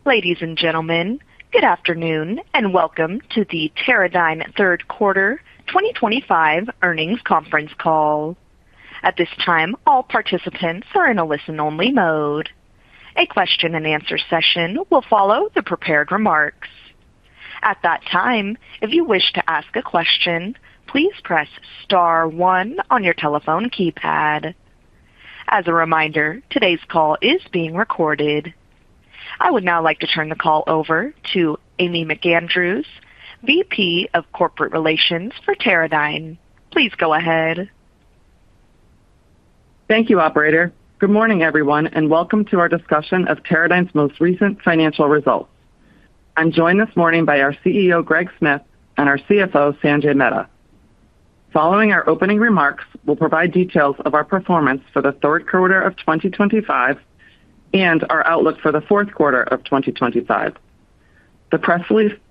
Ladies and gentlemen, good afternoon and welcome to the Teradyne third quarter 2025 earnings conference call. At this time, all participants are in a listen-only mode. A question-and-answer session will follow the prepared remarks. At that time, if you wish to ask a question, please press star one on your telephone keypad. As a reminder, today's call is being recorded. I would now like to turn the call over to Amy McAndrews, VP of Corporate Relations for Teradyne. Please go ahead. Thank you, Operator. Good morning, everyone, and welcome to our discussion of Teradyne's most recent financial results. I'm joined this morning by our CEO, Greg Smith, and our CFO, Sanjay Mehta. Following our opening remarks, we'll provide details of our performance for the third quarter of 2025 and our outlook for the fourth quarter of 2025. The press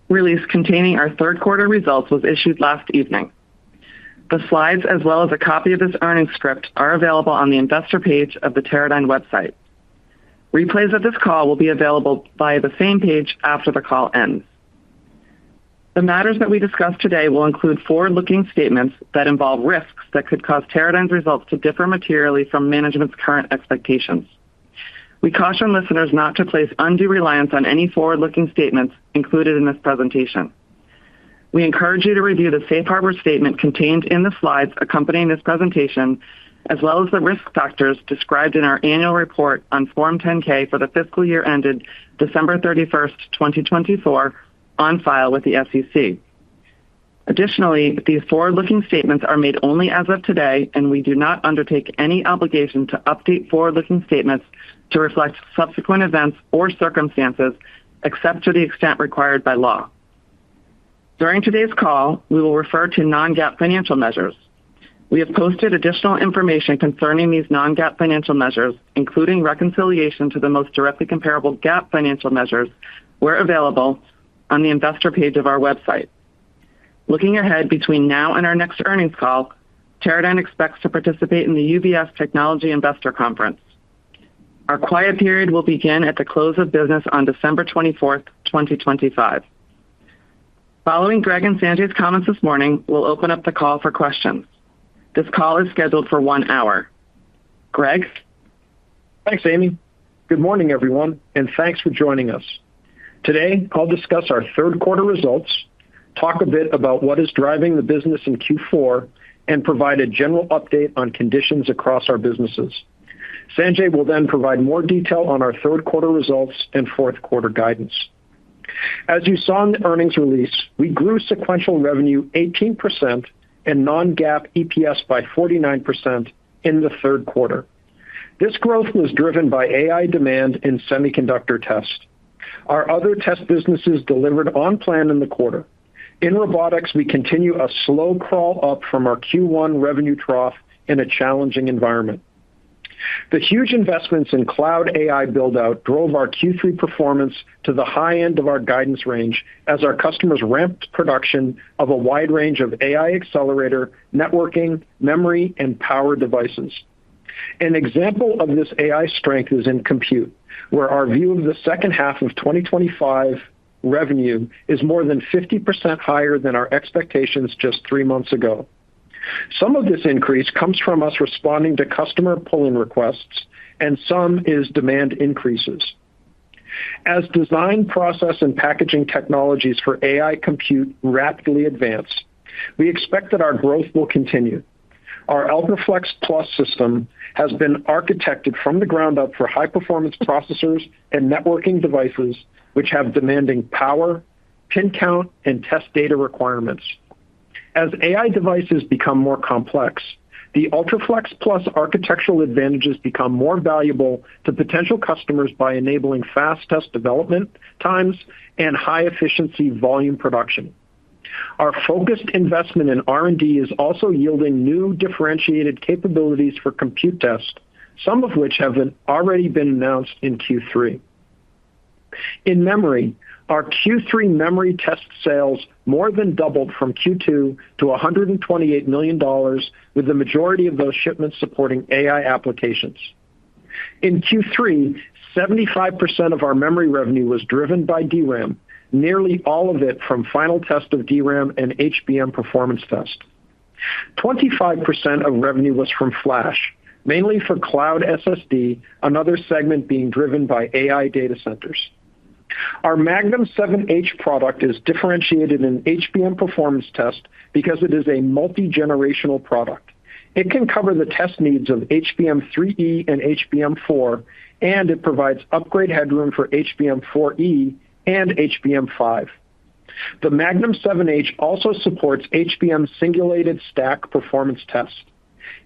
release containing our third quarter results was issued last evening. The slides, as well as a copy of this earnings script, are available on the investor page of the Teradyne website. Replays of this call will be available via the same page after the call ends. The matters that we discuss today will include forward-looking statements that involve risks that could cause Teradyne's results to differ materially from management's current expectations. We caution listeners not to place undue reliance on any forward-looking statements included in this presentation. We encourage you to review the safe harbor statement contained in the slides accompanying this presentation, as well as the risk factors described in our annual report on Form 10-K for the fiscal year ended December 31st, 2024, on file with the SEC. Additionally, these forward-looking statements are made only as of today, and we do not undertake any obligation to update forward-looking statements to reflect subsequent events or circumstances, except to the extent required by law. During today's call, we will refer to non-GAAP financial measures. We have posted additional information concerning these non-GAAP financial measures, including reconciliation to the most directly comparable GAAP financial measures, where available on the investor page of our website. Looking ahead between now and our next earnings call, Teradyne expects to participate in the UBS Technology Investor Conference. Our quiet period will begin at the close of business on December 24th, 2025. Following Greg and Sanjay's comments this morning, we'll open up the call for questions. This call is scheduled for 1 hour. Greg? Thanks, Amy. Good morning, everyone, and thanks for joining us. Today, I'll discuss our third quarter results, talk a bit about what is driving the business in Q4, and provide a general update on conditions across our businesses. Sanjay will then provide more detail on our third quarter results and fourth quarter guidance. As you saw in the earnings release, we grew sequential revenue 18% and non-GAAP EPS by 49% in the third quarter. This growth was driven by AI demand in semiconductor test. Our other test businesses delivered on plan in the quarter. In robotics, we continue a slow crawl up from our Q1 revenue trough in a challenging environment. The huge investments in cloud AI build-out drove our Q3 performance to the high end of our guidance range as our customers ramped production of a wide range of AI accelerator, networking, memory, and power devices. An example of this AI strength is in compute, where our view of the second half of 2025 revenue is more than 50% higher than our expectations just 3 months ago. Some of this increase comes from us responding to customer pulling requests, and some is demand increases. As design, process, and packaging technologies for AI compute rapidly advance, we expect that our growth will continue. Our UltraFlex Plus system has been architected from the ground up for high-performance processors and networking devices, which have demanding power, pin count, and test data requirements. As AI devices become more complex, the UltraFlex Plus architectural advantages become more valuable to potential customers by enabling fast test development times and high-efficiency volume production. Our focused investment in R&D is also yielding new differentiated capabilities for compute test, some of which have already been announced in Q3. In memory, our Q3 memory test sales more than doubled from Q2 to $128 million, with the majority of those shipments supporting AI applications. In Q3, 75% of our memory revenue was driven by DRAM, nearly all of it from final test of DRAM and HBM performance test. 25% of revenue was from flash, mainly for cloud SSD, another segment being driven by AI data centers. Our Magnum 7H product is differentiated in HBM performance test because it is a multi-generational product. It can cover the test needs of HBM3E and HBM4, and it provides upgrade headroom for HBM4E and HBM5. The Magnum 7H also supports HBM singulated stack performance test.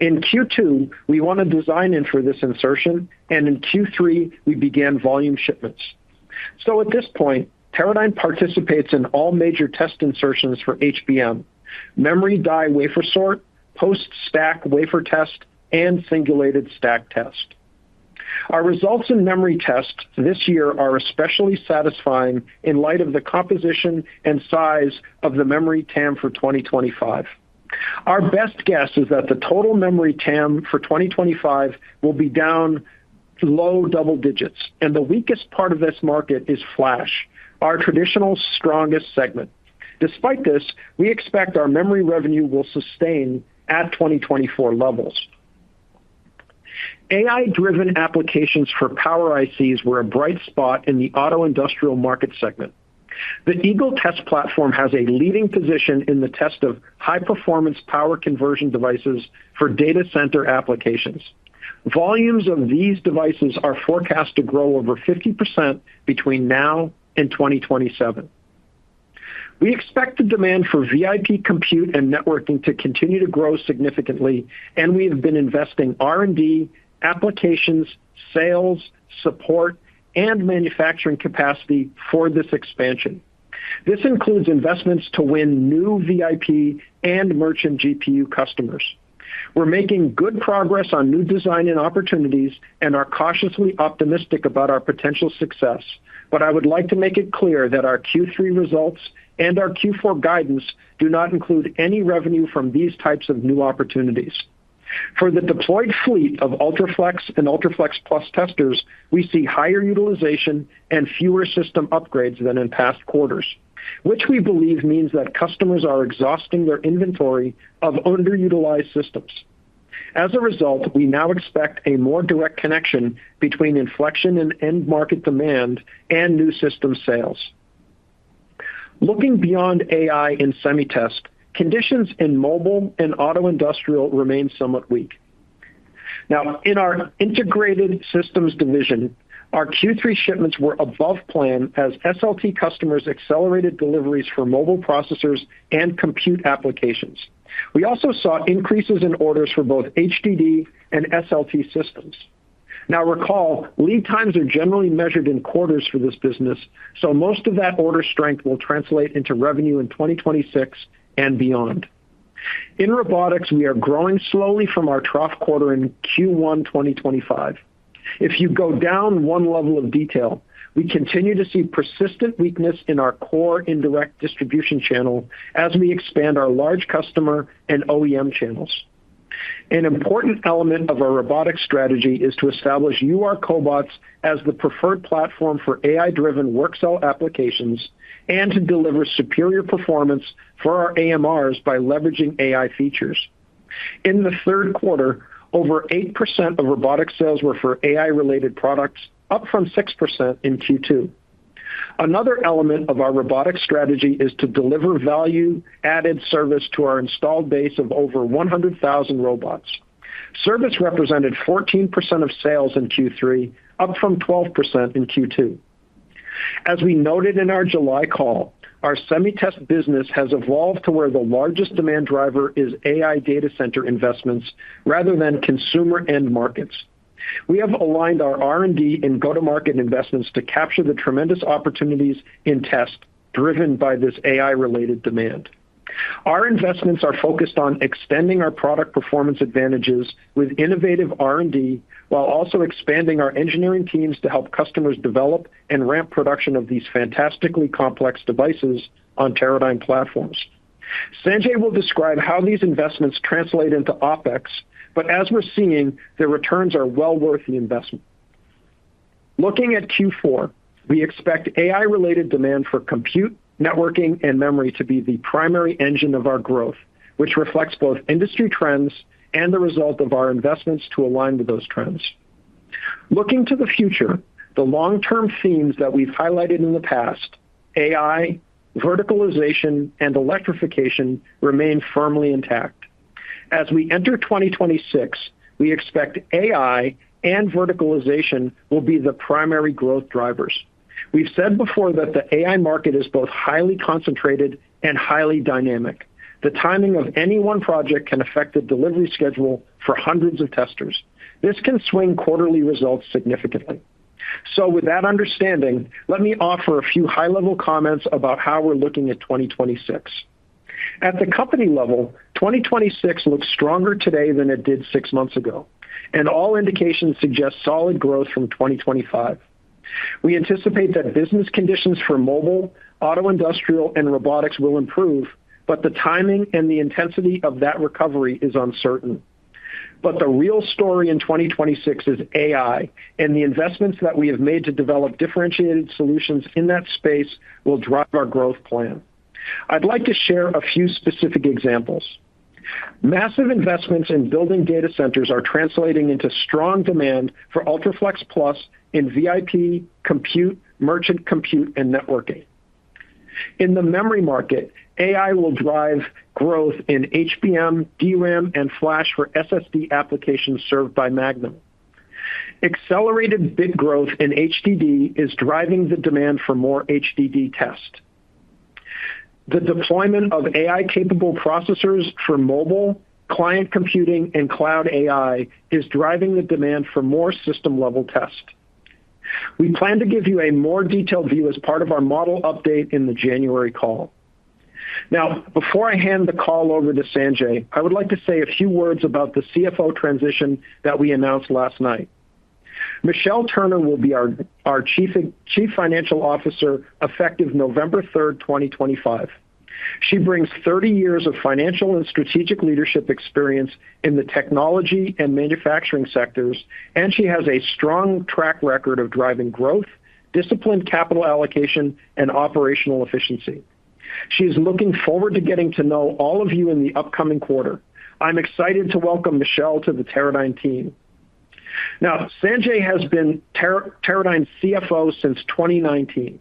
In Q2, we won a design in for this insertion, and in Q3, we began volume shipments. So at this point, Teradyne participates in all major test insertions for HBM, memory die wafer sort, post-stack wafer test, and singulated stack test. Our results in memory test this year are especially satisfying in light of the composition and size of the memory TAM for 2025. Our best guess is that the total memory TAM for 2025 will be down low double digits, and the weakest part of this market is flash, our traditional strongest segment. Despite this, we expect our memory revenue will sustain at 2024 levels. AI-driven applications for power ICs were a bright spot in the auto industrial market segment. The Eagle test platform has a leading position in the test of high-performance power conversion devices for data center applications. Volumes of these devices are forecast to grow over 50% between now and 2027. We expect the demand for VIP compute and networking to continue to grow significantly, and we have been investing R&D, applications, sales, support, and manufacturing capacity for this expansion. This includes investments to win new VIP and merchant GPU customers. We're making good progress on new design and opportunities and are cautiously optimistic about our potential success, but I would like to make it clear that our Q3 results and our Q4 guidance do not include any revenue from these types of new opportunities. For the deployed fleet of UltraFlex and UltraFlex Plus testers, we see higher utilization and fewer system upgrades than in past quarters, which we believe means that customers are exhausting their inventory of underutilized systems. As a result, we now expect a more direct connection between inflection in end market demand and new system sales. Looking beyond AI in semi-test, conditions in mobile and auto industrial remain somewhat weak. Now, in our integrated systems division, our Q3 shipments were above plan as SLT customers accelerated deliveries for mobile processors and compute applications. We also saw increases in orders for both HDD and SLT systems. Now recall, lead times are generally measured in quarters for this business, so most of that order strength will translate into revenue in 2026 and beyond. In robotics, we are growing slowly from our trough quarter in Q1 2025. If you go down one level of detail, we continue to see persistent weakness in our core indirect distribution channel as we expand our large customer and OEM channels. An important element of our robotics strategy is to establish UR cobots as the preferred platform for AI-driven work cell applications and to deliver superior performance for our AMRs by leveraging AI features. In the third quarter, over 8% of robotics sales were for AI-related products, up from 6% in Q2. Another element of our robotics strategy is to deliver value-added service to our installed base of over 100,000 robots. Service represented 14% of sales in Q3, up from 12% in Q2. As we noted in our July call, our semi-test business has evolved to where the largest demand driver is AI data center investments rather than consumer end markets. We have aligned our R&D and go-to-market investments to capture the tremendous opportunities in test driven by this AI-related demand. Our investments are focused on extending our product performance advantages with innovative R&D while also expanding our engineering teams to help customers develop and ramp production of these fantastically complex devices on Teradyne platforms. Sanjay will describe how these investments translate into OpEx, but as we're seeing, their returns are well worth the investment. Looking at Q4, we expect AI-related demand for compute, networking, and memory to be the primary engine of our growth, which reflects both industry trends and the result of our investments to align with those trends. Looking to the future, the long-term themes that we've highlighted in the past, AI, verticalization, and electrification, remain firmly intact. As we enter 2026, we expect AI and verticalization will be the primary growth drivers. We've said before that the AI market is both highly concentrated and highly dynamic. The timing of any one project can affect the delivery schedule for hundreds of testers. This can swing quarterly results significantly. So with that understanding, let me offer a few high-level comments about how we're looking at 2026. At the company level, 2026 looks stronger today than it did 6 months ago, and all indications suggest solid growth from 2025. We anticipate that business conditions for mobile, auto industrial, and robotics will improve, but the timing and the intensity of that recovery is uncertain. But the real story in 2026 is AI, and the investments that we have made to develop differentiated solutions in that space will drive our growth plan. I'd like to share a few specific examples. Massive investments in building data centers are translating into strong demand for UltraFlex Plus in VIP, compute, merchant compute, and networking. In the memory market, AI will drive growth in HBM, DRAM, and flash for SSD applications served by Magnum. Accelerated bit growth in HDD is driving the demand for more HDD test. The deployment of AI-capable processors for mobile, client computing, and cloud AI is driving the demand for more system-level test. We plan to give you a more detailed view as part of our model update in the January call. Now, before I hand the call over to Sanjay, I would like to say a few words about the CFO transition that we announced last night. Michelle Turner will be our Chief Financial Officer effective November 3rd, 2025. She brings 30 years of financial and strategic leadership experience in the technology and manufacturing sectors, and she has a strong track record of driving growth, disciplined capital allocation, and operational efficiency. She's looking forward to getting to know all of you in the upcoming quarter. I'm excited to welcome Michelle to the Teradyne team. Now, Sanjay has been Teradyne's CFO since 2019,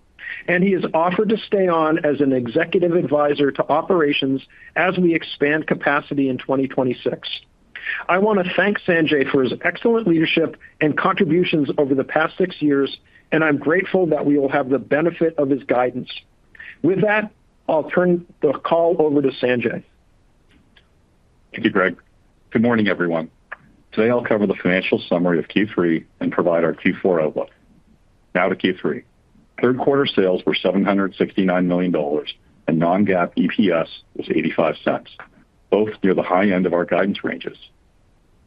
and he has offered to stay on as an executive advisor to operations as we expand capacity in 2026. I want to thank Sanjay for his excellent leadership and contributions over the past 6 years, and I'm grateful that we will have the benefit of his guidance. With that, I'll turn the call over to Sanjay. Thank you, Greg. Good morning, everyone. Today, I'll cover the financial summary of Q3 and provide our Q4 outlook. Now to Q3. Third quarter sales were $769 million, and non-GAAP EPS was 85 cents, both near the high end of our guidance ranges.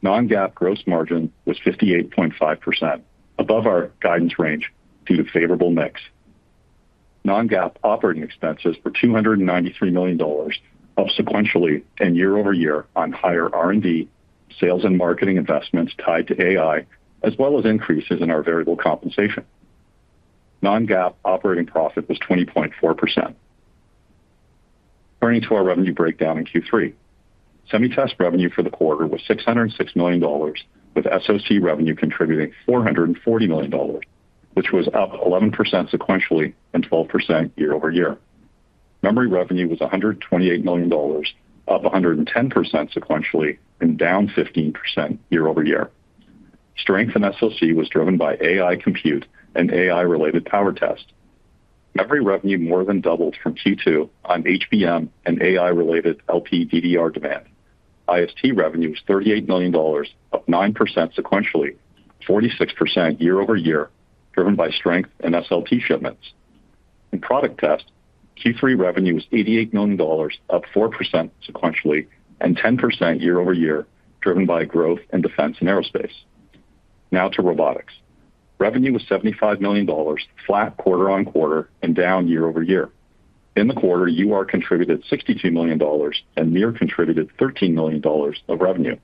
Non-GAAP gross margin was 58.5%, above our guidance range due to favorable mix. Non-GAAP operating expenses were $293 million, up sequentially and year over year on higher R&D, sales and marketing investments tied to AI, as well as increases in our variable compensation. Non-GAAP operating profit was 20.4%. Turning to our revenue breakdown in Q3. Semi-test revenue for the quarter was $606 million, with SoC revenue contributing $440 million, which was up 11% sequentially and 12% year over year. Memory revenue was $128 million, up 110% sequentially and down 15% year over year. Strength in SoC was driven by AI compute and AI-related power test. Memory revenue more than doubled from Q2 on HBM and AI-related LPDDR demand. IST revenue was $38 million, up 9% sequentially, 46% year over year, driven by strength in SLT shipments. In product test, Q3 revenue was $88 million, up 4% sequentially and 10% year over year, driven by growth in defense and aerospace. Now to robotics. Revenue was $75 million, flat quarter on quarter and down year over year. In the quarter, UR contributed $62 million and MiR contributed $13 million of revenue.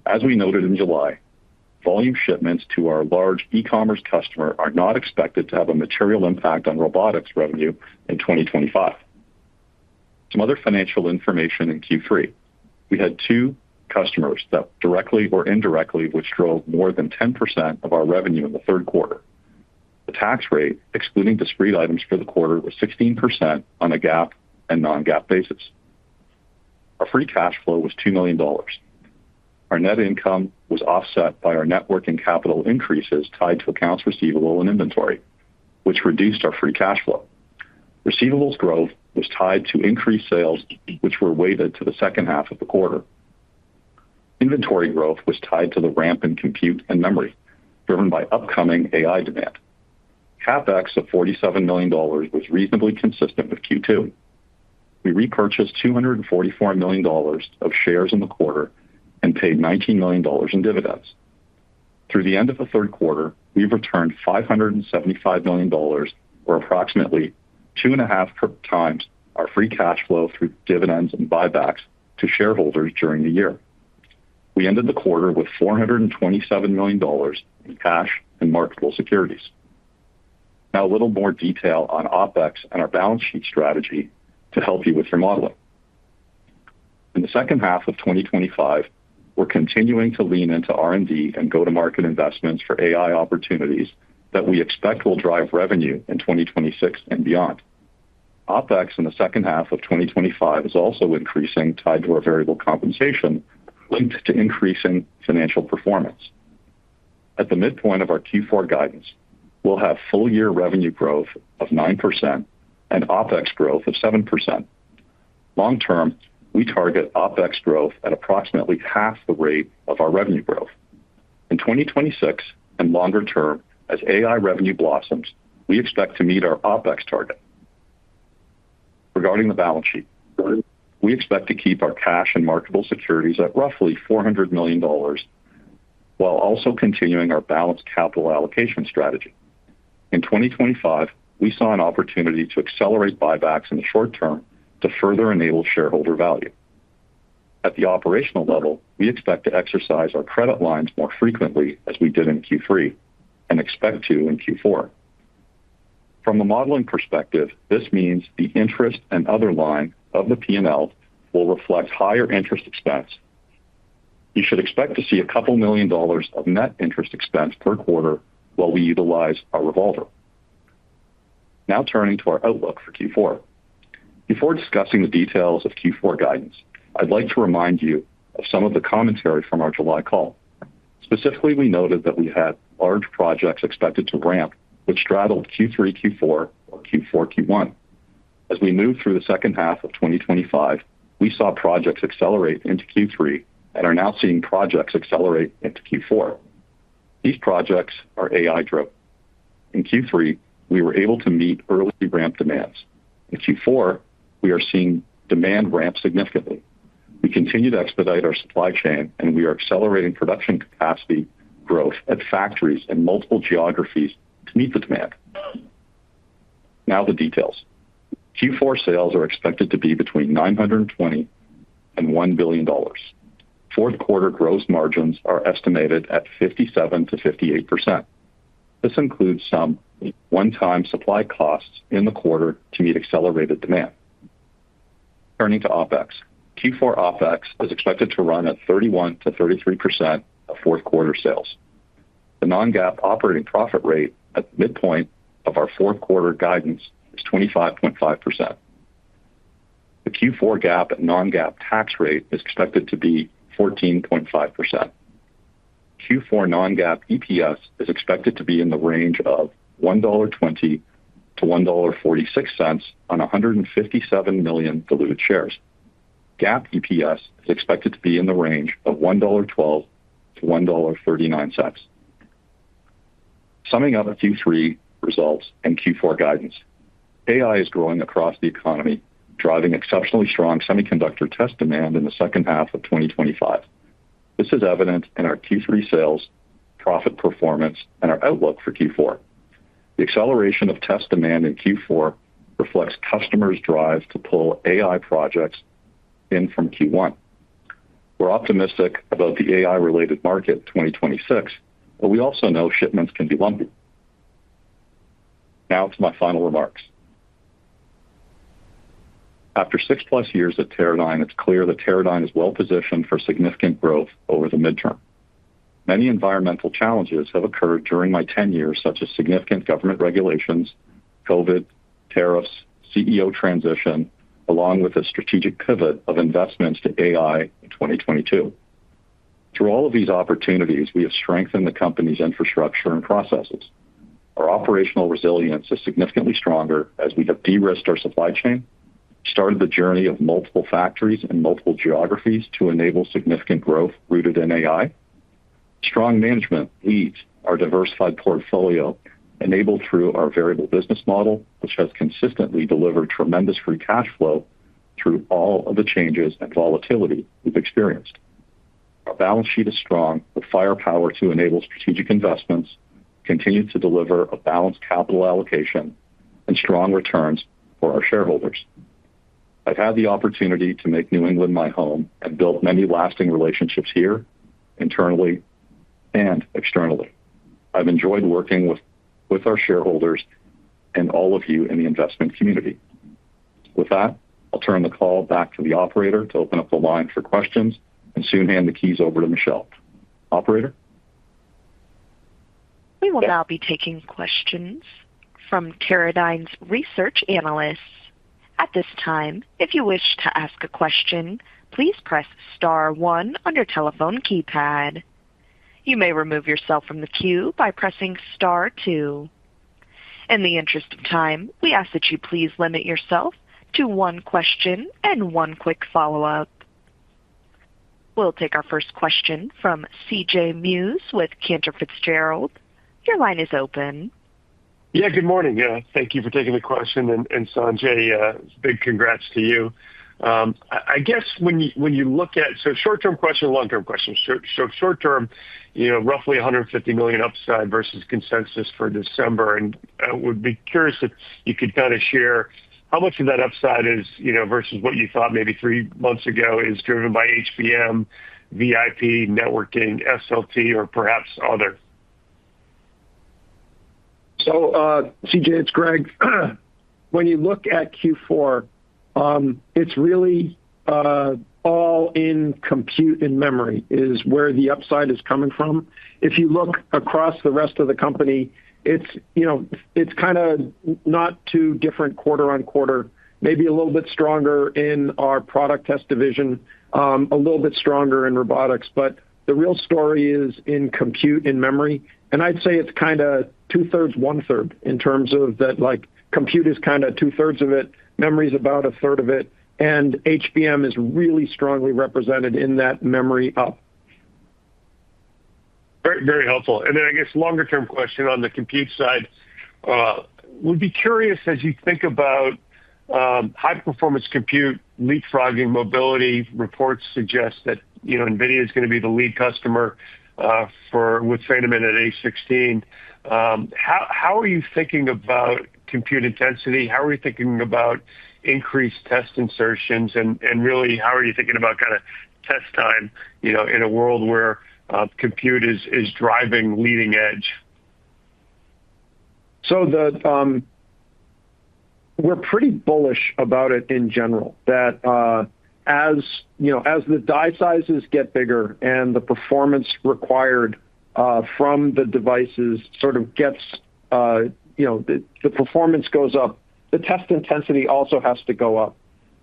As we noted in July, volume shipments to our large e-commerce customer are not expected to have a material impact on robotics revenue in 2025. Some other financial information in Q3. We had two customers that directly or indirectly which drove more than 10% of our revenue in the third quarter. The tax rate, excluding discrete items for the quarter, was 16% on a GAAP and non-GAAP basis. Our free cash flow was $2 million. Our net income was offset by our net working capital increases tied to accounts receivable and inventory, which reduced our free cash flow. Receivables growth was tied to increased sales, which were weighted to the second half of the quarter. Inventory growth was tied to the ramp in compute and memory, driven by upcoming AI demand. CapEx of $47 million was reasonably consistent with Q2. We repurchased $244 million of shares in the quarter and paid $19 million in dividends. Through the end of the third quarter, we've returned $575 million, or approximately 2.5 times our free cash flow through dividends and buybacks to shareholders during the year. We ended the quarter with $427 million in cash and marketable securities. Now a little more detail on OpEx and our balance sheet strategy to help you with your modeling. In the second half of 2025, we're continuing to lean into R&D and go-to-market investments for AI opportunities that we expect will drive revenue in 2026 and beyond. OpEx in the second half of 2025 is also increasing, tied to our variable compensation linked to increasing financial performance. At the midpoint of our Q4 guidance, we'll have full-year revenue growth of 9% and OpEx growth of 7%. Long-term, we target OpEx growth at approximately half the rate of our revenue growth. In 2026 and longer term, as AI revenue blossoms, we expect to meet our OpEx target. Regarding the balance sheet, we expect to keep our cash and marketable securities at roughly $400 million, while also continuing our balanced capital allocation strategy. In 2025, we saw an opportunity to accelerate buybacks in the short term to further enable shareholder value. At the operational level, we expect to exercise our credit lines more frequently as we did in Q3 and expect to in Q4. From a modeling perspective, this means the interest and other line of the P&L will reflect higher interest expense. You should expect to see a couple $2 million of net interest expense per quarter while we utilize our revolver. Now turning to our outlook for Q4. Before discussing the details of Q4 guidance, I'd like to remind you of some of the commentary from our July call. Specifically, we noted that we had large projects expected to ramp, which straddled Q3, Q4, or Q4, Q1. As we moved through the second half of 2025, we saw projects accelerate into Q3 and are now seeing projects accelerate into Q4. These projects are AI-driven. In Q3, we were able to meet early ramp demands. In Q4, we are seeing demand ramp significantly. We continue to expedite our supply chain, and we are accelerating production capacity growth at factories in multiple geographies to meet the demand. Now the details. Q4 sales are expected to be between $920 and $1 billion. Fourth quarter gross margins are estimated at 57 to 58%. This includes some one-time supply costs in the quarter to meet accelerated demand. Turning to OpEx. Q4 OpEx is expected to run at 31 to 33% of fourth quarter sales. The non-GAAP operating profit rate at the midpoint of our fourth quarter guidance is 25.5%. The Q4 GAAP and non-GAAP tax rate is expected to be 14.5%. Q4 non-GAAP EPS is expected to be in the range of $1.20 to $1.46 on 157 million diluted shares. GAAP EPS is expected to be in the range of $1.12 to $1.39. Summing up Q3 results and Q4 guidance, AI is growing across the economy, driving exceptionally strong semiconductor test demand in the second half of 2025. This is evident in our Q3 sales, profit performance, and our outlook for Q4. The acceleration of test demand in Q4 reflects customers' drive to pull AI projects in from Q1. We're optimistic about the AI-related market 2026 but we also know shipments can be lumpy. Now to my final remarks. After 6+ years at Teradyne, it's clear that Teradyne is well positioned for significant growth over the midterm. Many environmental challenges have occurred during my tenure, such as significant government regulations, COVID, tariffs, CEO transition, along with a strategic pivot of investments to AI in 2022. Through all of these opportunities, we have strengthened the company's infrastructure and processes. Our operational resilience is significantly stronger as we have de-risked our supply chain, started the journey of multiple factories in multiple geographies to enable significant growth rooted in AI. Strong management leads our diversified portfolio enabled through our variable business model, which has consistently delivered tremendous free cash flow through all of the changes and volatility we've experienced. Our balance sheet is strong with firepower to enable strategic investments, continue to deliver a balanced capital allocation, and strong returns for our shareholders. I've had the opportunity to make New England my home and built many lasting relationships here, internally and externally. I've enjoyed working with our shareholders and all of you in the investment community. With that, I'll turn the call back to the operator to open up the line for questions and soon hand the keys over to Michelle. Operator? We will now be taking questions from Teradyne's research analysts. At this time, if you wish to ask a question, please press *1 on your telephone keypad. You may remove yourself from the queue by pressing *2. In the interest of time, we ask that you please limit yourself to one question and one quick follow-up. We'll take our first question from C.J. Muse with Cantor Fitzgerald. Your line is open. Yeah, good morning. Thank you for taking the question. And Sanjay, big congrats to you. I guess when you look at, so short-term question, long-term question. So short-term, roughly $150 million upside versus consensus for December. And I would be curious if you could kind of share how much of that upside is, versus what you thought maybe 3 months ago is driven by HBM, VIP, networking, SLT, or perhaps other. So, CJ, it's Greg. When you look at Q4, it's really all in compute and memory is where the upside is coming from. If you look across the rest of the company, it's kind of not too different quarter on quarter, maybe a little bit stronger in our product test division, a little bit stronger in robotics, but the real story is in compute and memory. And I'd say it's kind of 2/3, 1/3 in terms of that, like compute is kind of 2/3 of it, memory is about 1/3 of it, and HBM is really strongly represented in that memory up. Very, very helpful. And then I guess longer term question on the compute side, would be curious as you think about high performance compute, leapfrogging mobility. Reports suggest that NVIDIA is going to be the lead customer with Feynman at A16. How are you thinking about compute intensity? How are you thinking about increased test insertions? And really, how are you thinking about kind of test time, in a world where compute is driving leading edge? So we're pretty bullish about it in general, that as the die sizes get bigger and the performance required from the devices sort of gets, the performance goes up, the test intensity also has to go up.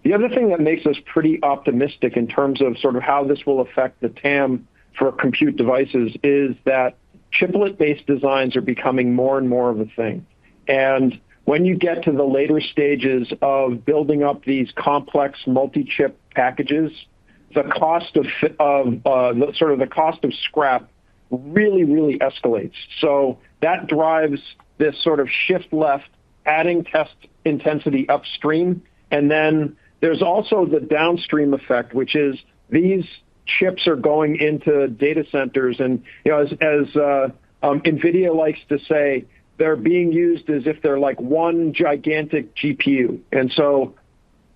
The other thing that makes us pretty optimistic in terms of sort of how this will affect the TAM for compute devices is that chiplet-based designs are becoming more and more of a thing. And when you get to the later stages of building up these complex multi-chip packages, the cost of the cost of scrap really, really escalates. So that drives this sort of shift left, adding test intensity upstream. And then there's also the downstream effect, which is these chips are going into data centers. And as NVIDIA likes to say, they're being used as if they're like one gigantic GPU. And so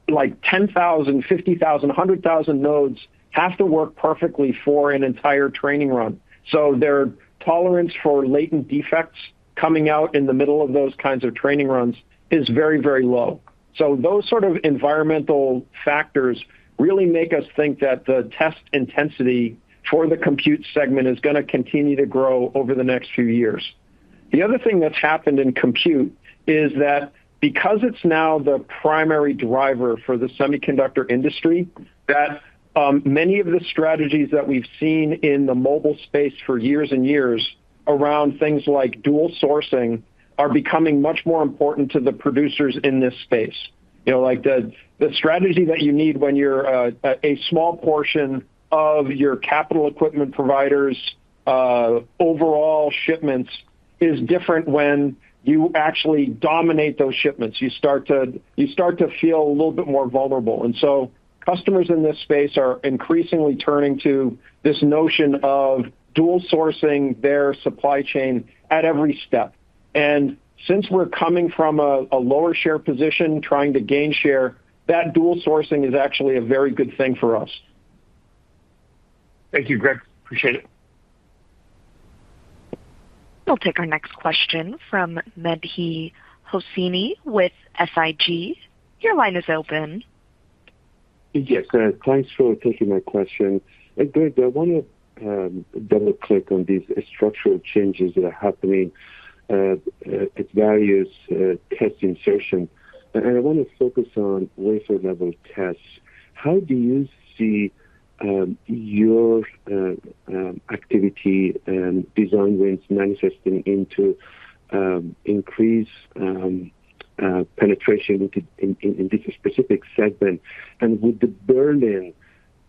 like 10,000, 50,000, 100,000 nodes have to work perfectly for an entire training run. So they're tolerance for latent defects coming out in the middle of those kinds of training runs is very, very low. So those sort of environmental factors really make us think that the test intensity for the compute segment is going to continue to grow over the next few years. The other thing that's happened in compute is that because it's now the primary driver for the semiconductor industry, that many of the strategies that we've seen in the mobile space for years and years around things like dual sourcing are becoming much more important to the producers in this space. You know, like the strategy that you need when you're a small portion of your capital equipment providers' overall shipments is different when you actually dominate those shipments. You start to feel a little bit more vulnerable. And so customers in this space are increasingly turning to this notion of dual sourcing their supply chain at every step. And since we're coming from a lower share position, trying to gain share, that dual sourcing is actually a very good thing for us. Thank you, Greg. Appreciate it. We'll take our next question from Mehdi Hosseini with SIG. Your line is open. Yes, thanks for taking my question. Greg, I want to double click on these structural changes that are happening at various test insertion. And I want to focus on wafer level tests. How do you see your activity and design wins manifesting into increased penetration in this specific segment? And would the burn-in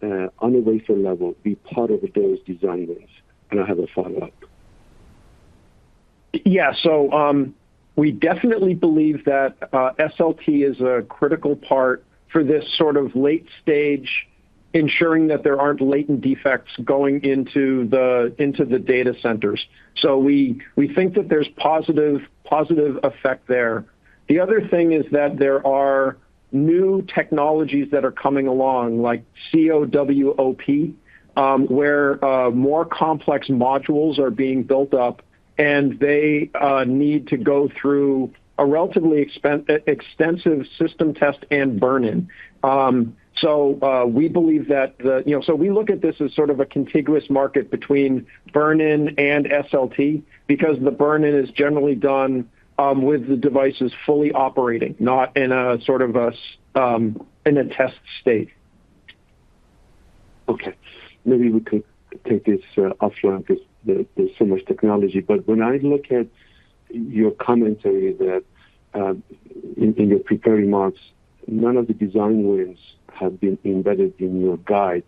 on a wafer level be part of those design wins? And I have a follow-up. Yeah, so we definitely believe that SLT is a critical part for this sort of late stage, ensuring that there aren't latent defects going into the data centers. So we think that there's positive effect there. The other thing is that there are new technologies that are coming along, like COWOP, where more complex modules are being built up, and they need to go through a relatively extensive system test and burn-in. So we believe that so we look at this as sort of a contiguous market between burn-in and SLT, because the burn-in is generally done with the devices fully operating, not in a sort of in a test state. Okay, maybe we could take this offline because there's so much technology. But when I look at your commentary that in your prepared remarks, none of the design wins have been embedded in your guide.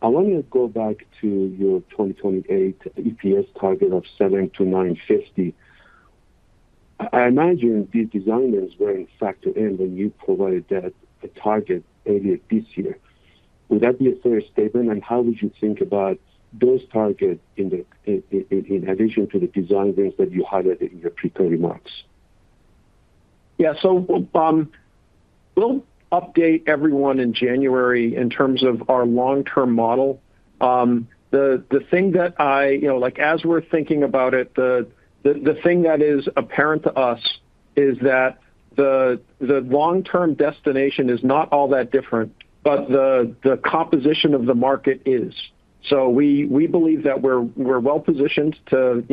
I want to go back to your 2028 EPS target of 7 to 950. I imagine these design wins were in factor in when you provided that a target earlier this year. Would that be a fair statement? And how would you think about those targets in addition to the design wins that you highlighted in your prepared remarks? Yeah, so we'll update everyone in January in terms of our long-term model. The thing that as we're thinking about it, the thing that is apparent to us is that the long-term destination is not all that different, but the composition of the market is. So we believe that we're well positioned to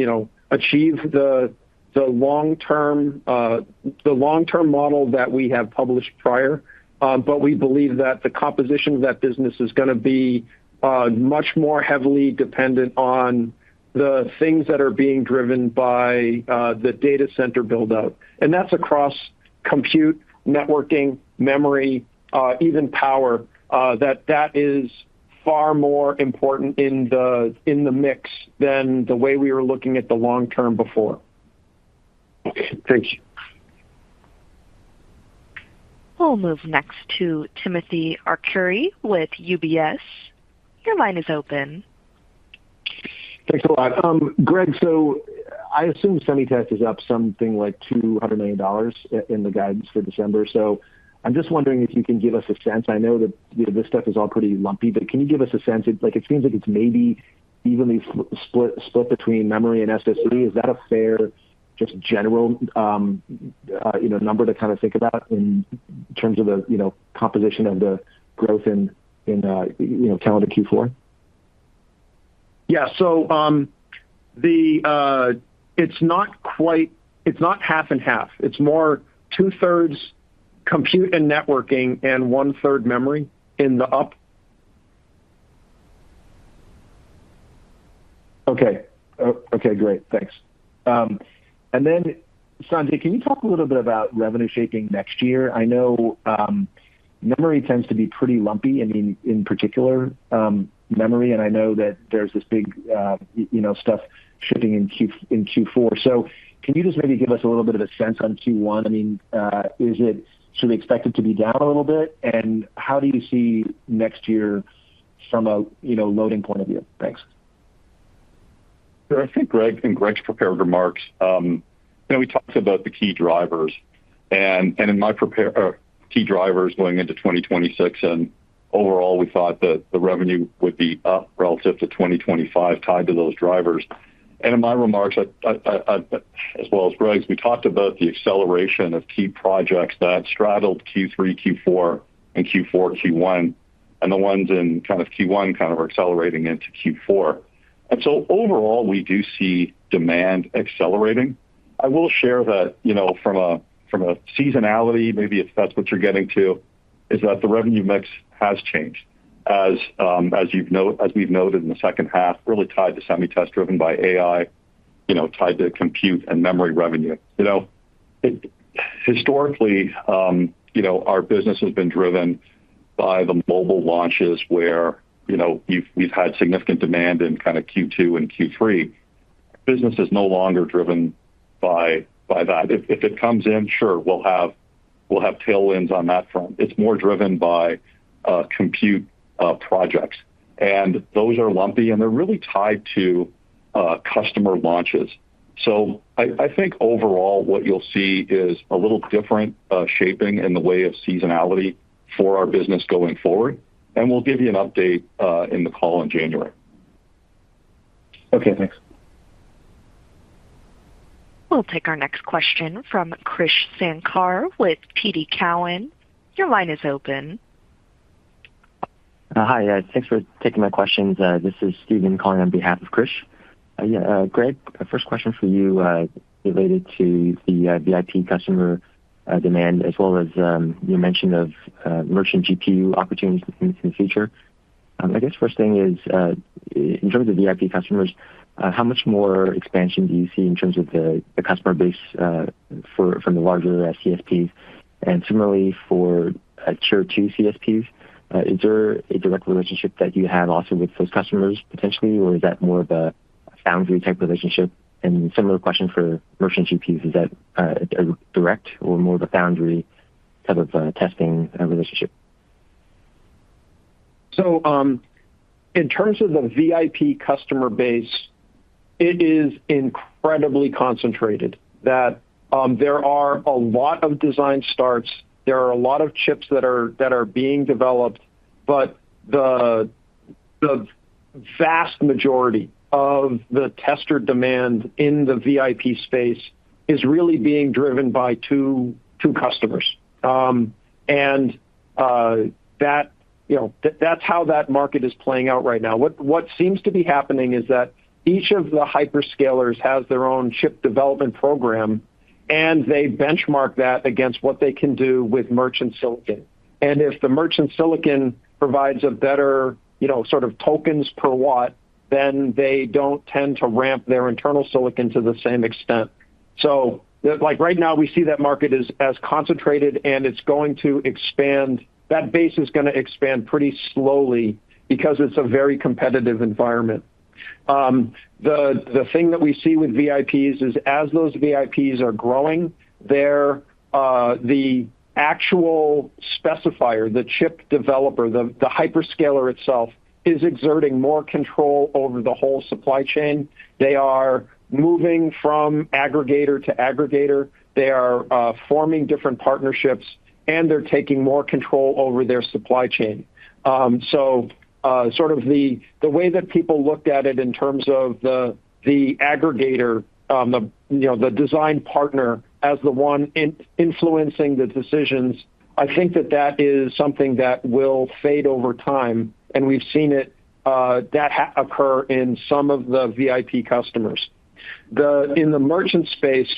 achieve the long-term model that we have published prior, but we believe that the composition of that business is going to be much more heavily dependent on the things that are being driven by the data center build out, and that's across compute, networking, memory, even power. That is far more important in the mix than the way we were looking at the long term before. Okay, thank you. We'll move next to Timothy Arcuri with UBS. Your line is open. Thanks a lot. Greg, so I assume SemiTest is up something like $200 million in the guidance for December. So I'm just wondering if you can give us a sense. I know that this stuff is all pretty lumpy, but can you give us a sense? It seems like it's maybe evenly split between memory and SSD. Is that a fair, just general, number to kind of think about in terms of the, composition of the growth in calendar Q4? Yeah. So it's not half and half. It's more 2/3 compute and networking and 1/3 memory in the up. Okay. Okay, great. Thanks. And then, Sanjay, can you talk a little bit about revenue shaping next year? I know memory tends to be pretty lumpy. I mean, in particular, memory, and I know that there's this big, stuff shipping in Q4. So can you just maybe give us a little bit of a sense on Q1? I mean, should we expect it to be down a little bit? And how do you see next year from a, loading point of view? Thanks. I think Greg's prepared remarks, we talked about the key drivers, and in my key drivers going into 2026, and overall we thought that the revenue would be up relative to 2025 tied to those drivers. And in my remarks, as well as Greg's, we talked about the acceleration of key projects that straddled Q3, Q4, and Q4, Q1, and the ones in kind of Q1 kind of are accelerating into Q4. And so overall, we do see demand accelerating. I will share that, from a seasonality, maybe if that's what you're getting to, is that the revenue mix has changed as we've noted in the second half, really tied to semi-test driven by AI, tied to compute and memory revenue. Historically, our business has been driven by the mobile launches where we've had significant demand in kind of Q2 and Q3. Business is no longer driven by that. If it comes in, sure, we'll have tailwinds on that front. It's more driven by compute projects, and those are lumpy, and they're really tied to customer launches. So I think overall what you'll see is a little different shaping in the way of seasonality for our business going forward. And we'll give you an update in the call in January. Okay, thanks. We'll take our next question from Krish Sankar with TD Cowen. Your line is open. Hi, thanks for taking my questions. This is Steven calling on behalf of Krish. Greg, first question for you related to the VIP customer demand, as well as your mention of merchant GPU opportunities in the future. I guess first thing is, in terms of VIP customers, how much more expansion do you see in terms of the customer base from the larger CSPs? And similarly for Tier 2 CSPs, is there a direct relationship that you have also with those customers potentially, or is that more of a foundry type relationship? And similar question for merchant GPUs, is that a direct or more of a foundry type of testing relationship? So in terms of the VIP customer base, it is incredibly concentrated. That there are a lot of design starts, there are a lot of chips that are being developed, but the vast majority of the tester demand in the VIP space is really being driven by two customers, and that that's how that market is playing out right now. What seems to be happening is that each of the hyperscalers has their own chip development program, and they benchmark that against what they can do with merchant silicon. And if the merchant silicon provides a better, sort of tokens per watt, then they don't tend to ramp their internal silicon to the same extent. So like right now, we see that market as concentrated, and it's going to expand. That base is going to expand pretty slowly because it's a very competitive environment. The thing that we see with VIPs is as those VIPs are growing, they're the actual specifier, the chip developer, the hyperscaler itself is exerting more control over the whole supply chain. They are moving from aggregator to aggregator. They are forming different partnerships, and they're taking more control over their supply chain. So sort of the way that people looked at it in terms of the aggregator, the design partner as the one influencing the decisions. I think that is something that will fade over time, and we've seen it occur in some of the VIP customers. In the merchant space,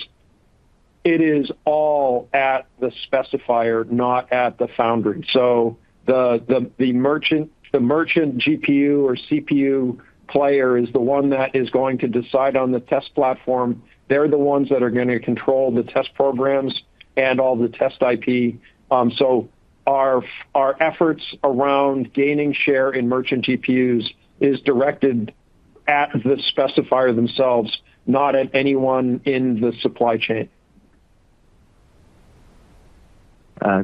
it is all at the specifier, not at the foundry. So the merchant GPU or CPU player is the one that is going to decide on the test platform. They're the ones that are going to control the test programs and all the test IP. So our efforts around gaining share in merchant GPUs is directed at the specifier themselves, not at anyone in the supply chain.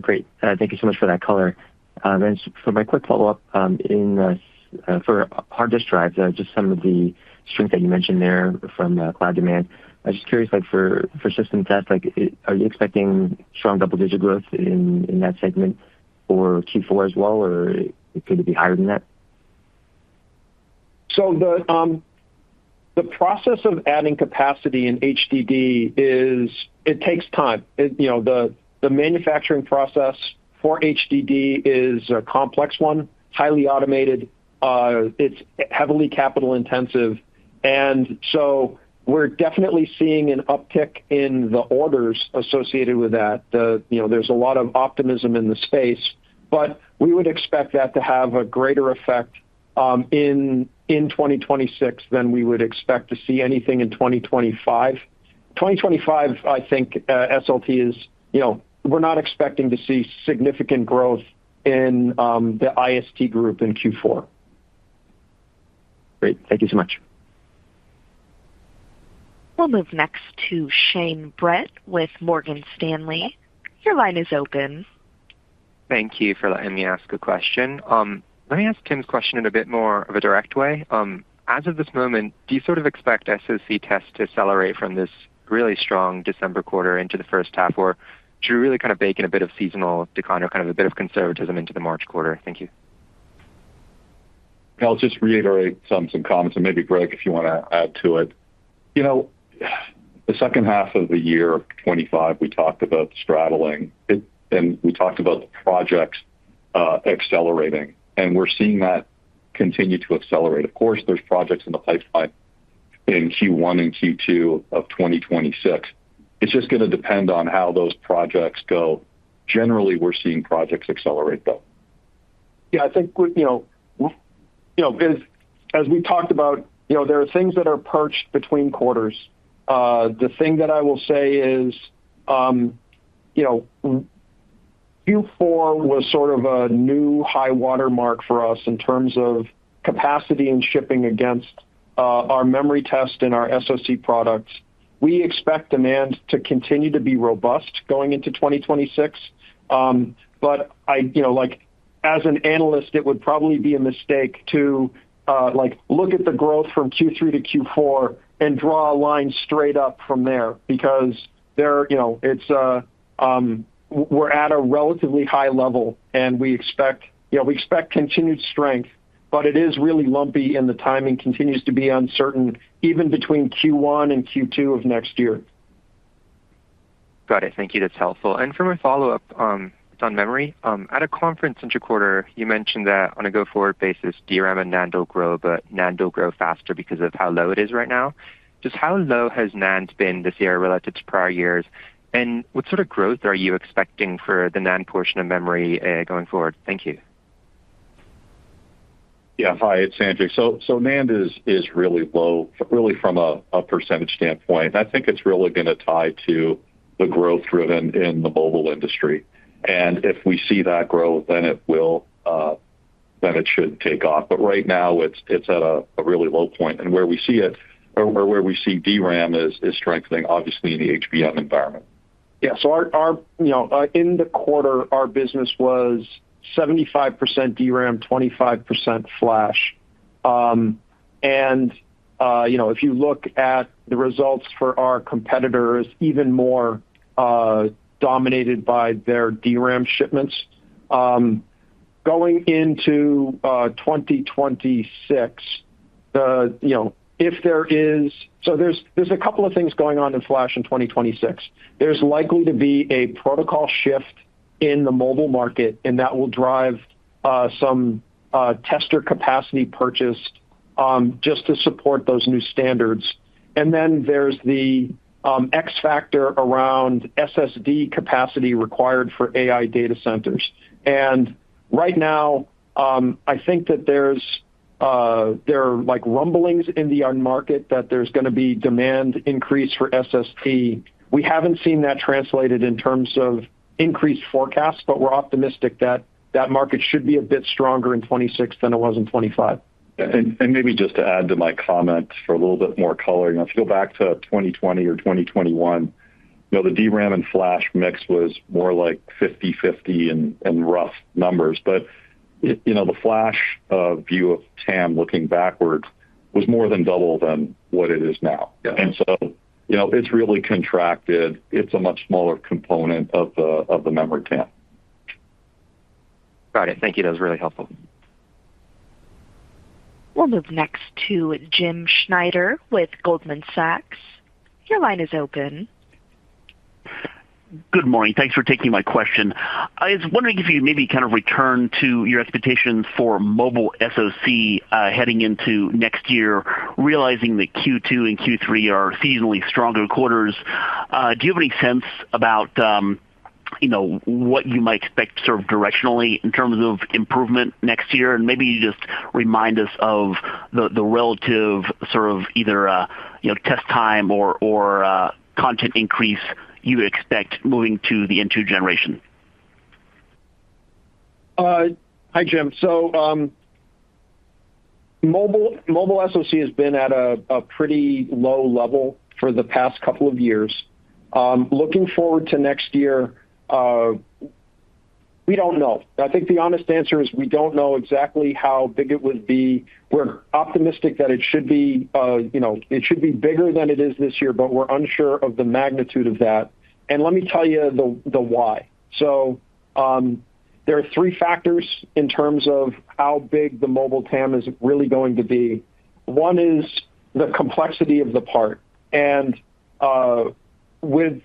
Great. Thank you so much for that color. And for my quick follow-up, for hard disk drives, just some of the strength that you mentioned there from cloud demand. I was just curious, for system test, are you expecting strong double-digit growth in that segment for Q4 as well, or could it be higher than that? So the process of adding capacity in HDD it takes time. The manufacturing process for HDD is a complex one, highly automated. It's heavily capital intensive, and so we're definitely seeing an uptick in the orders associated with that. There's a lot of optimism in the space, but we would expect that to have a greater effect in 2026 than we would expect to see anything in 2025. 2025, I think SLT is, we're not expecting to see significant growth in the IST group in Q4. Great. Thank you so much. We'll move next to Shane Brett with Morgan Stanley. Your line is open. Thank you for letting me ask a question. Let me ask Tim's question in a bit more of a direct way. As of this moment, do you sort of expect SoC tests to accelerate from this really strong December quarter into the first half, or should we really kind of bake in a bit of seasonal decline or kind of a bit of conservatism into the March quarter? Thank you. I'll just reiterate some comments, and maybe Greg, if you want to add to it. The second half of the year of 25, we talked about straddling it, and we talked about the projects accelerating, and we're seeing that continue to accelerate. Of course, there's projects in the pipeline in Q1 and Q2 of 2026. It's just going to depend on how those projects go. Generally, we're seeing projects accelerate, though. Yeah, I think as we talked about, there are things that are perched between quarters. The thing that I will say is, Q4 was sort of a new high water mark for us in terms of capacity and shipping against our memory test and our SoC products. We expect demand to continue to be robust going into 2026. But as an analyst, it would probably be a mistake to look at the growth from Q3 to Q4 and draw a line straight up from there, because we're at a relatively high level, and we expect continued strength, but it is really lumpy, and the timing continues to be uncertain, even between Q1 and Q2 of next year. Got it. Thank you. That's helpful. And for my follow-up, it's on memory. At a conference intra-quarter, you mentioned that on a go-forward basis, DRAM and NAND will grow, but NAND will grow faster because of how low it is right now. Just how low has NAND been this year relative to prior years? And what sort of growth are you expecting for the NAND portion of memory going forward? Thank you. Yeah, hi, it's Sanjay. So NAND is really low, really from a percentage standpoint. I think it's really going to tie to the growth driven in the mobile industry. And if we see that growth, then it will, then it should take off. But right now, it's at a really low point. And where we see it, or where we see DRAM is strengthening, obviously in the HBM environment. Yeah. So our in the quarter, our business was 75% DRAM, 25% flash. If you look at the results for our competitors, even more dominated by their DRAM shipments. going into 2026, if there is, so there's a couple of things going on in flash in 2026. There's likely to be a protocol shift in the mobile market, and that will drive some tester capacity purchased just to support those new standards. And then there's the X factor around SSD capacity required for AI data centers. And right now, I think that there are like rumblings in the market that there's going to be demand increase for SSD. We haven't seen that translated in terms of increased forecasts, but we're optimistic that that market should be a bit stronger in 26 than it was in 25. And maybe just to add to my comment for a little bit more color, if you go back to 2020 or 2021, the DRAM and flash mix was more like 50-50 in rough numbers. But, the flash view of TAM looking backwards was more than double than what it is now. Yeah. And so, it's really contracted. It's a much smaller component of the memory TAM. Got it. Thank you. That was really helpful. We'll move next to Jim Schneider with Goldman Sachs. Your line is open. Good morning. Thanks for taking my question. I was wondering if you maybe kind of return to your expectations for mobile SoC heading into next year, realizing that Q2 and Q3 are seasonally stronger quarters. Do you have any sense about what you might expect sort of directionally in terms of improvement next year? And maybe you just remind us of the relative sort of either test time or content increase you would expect moving to the N2 generation. Hi, Jim. So mobile SoC has been at a pretty low level for the past couple of years. Looking forward to next year, we don't know. I think the honest answer is we don't know exactly how big it would be. We're optimistic that it should be, it should be bigger than it is this year, but we're unsure of the magnitude of that. And let me tell you the why. So there are three factors in terms of how big the mobile TAM is really going to be. One is the complexity of the part, and with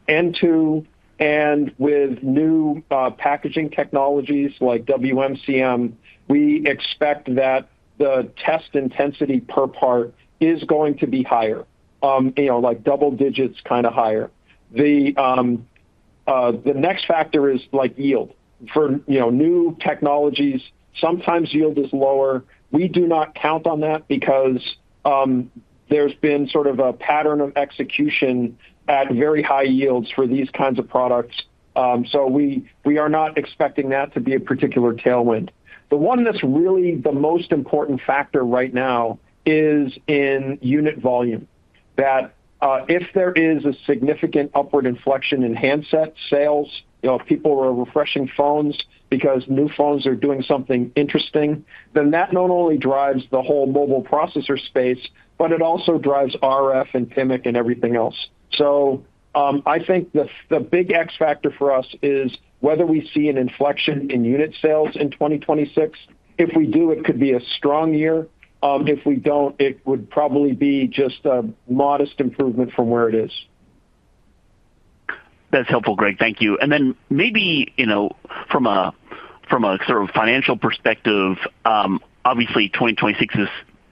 N2 and with new packaging technologies like WMCM, we expect that the test intensity per part is going to be higher, like double digits kind of higher. The next factor is like yield. For new technologies, sometimes yield is lower. We do not count on that because there's been sort of a pattern of execution at very high yields for these kinds of products. So we are not expecting that to be a particular tailwind. The one that's really the most important factor right now is in unit volume. That if there is a significant upward inflection in handset sales, if people are refreshing phones because new phones are doing something interesting, then that not only drives the whole mobile processor space, but it also drives RF and PMIC and everything else. So I think the big X factor for us is whether we see an inflection in unit sales in 2026. If we do, it could be a strong year. If we don't, it would probably be just a modest improvement from where it is. That's helpful, Greg. Thank you. And then maybe, from a sort of financial perspective, obviously 2026 is